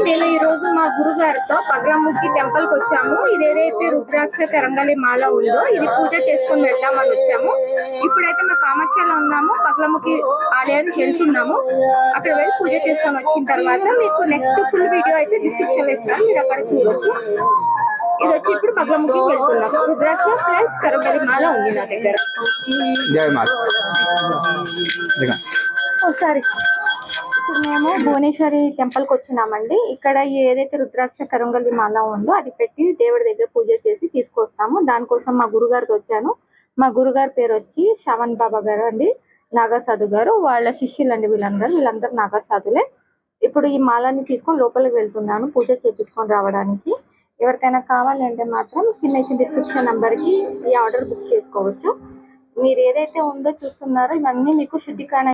నేను ఈ రోజు మా గురుగారితో పగలముఖి టెంపుల్ కి వచ్చాము. ఇదేదైతే రుద్రాక్ష కరంగలి మాల ఉందో ఇది పూజ చేసుకుని వెళ్దామని వచ్చాము. ఇప్పుడైతే మా కామాఖ్యలో ఉన్నాము, పగలముఖి ఆలయానికి వెళ్తున్నాము. అక్కడ వెళ్ళి పూజ చేసుకొని వచ్చిన తర్వాత మీకు నెక్స్ట్ ఫుల్ వీడియో అయితే డిస్క్రిప్షన్ ఇస్తాను, మీరు అక్కడ చూడొచ్చు. ఇది వచ్చి ఇప్పుడు పగలముఖికి వెళ్తున్నాం. రుద్రాక్ష ప్లస్ కరంగలి మాల ఉంది నా దగ్గర. ఒకసారి ఇప్పుడు మేము భువనేశ్వరి టెంపుల్కి వచ్చినామండి. ఇక్కడ ఏదైతే రుద్రాక్ష కరంగలి మాల ఉందో అది పెట్టి దేవుడి దగ్గర పూజ చేసి తీసుకొస్తాము. దానికోసం మా గురుగారితో వచ్చాను. మా గురుగారి పేరు వచ్చి శ్రవణ్ బాబా గారు అండి, నాగసాధు గారు. వాళ్ళ శిష్యులండి వీళ్ళందరూ నాగసాధులే. ఇప్పుడు ఈ మాలని తీసుకొని లోపలికి వెళ్తున్నాను పూజ చేయించుకొని రావడానికి. ఎవరికైనా కావాలంటే మాత్రం కింద ఇచ్చిన డిస్క్రిప్షన్ నెంబర్కి ఈ ఆర్డర్ బుక్ చేసుకోవచ్చు. మీరు ఏదైతే ఉందో చూస్తున్నారో ఇవన్నీ మీకు శుద్ధీకరణ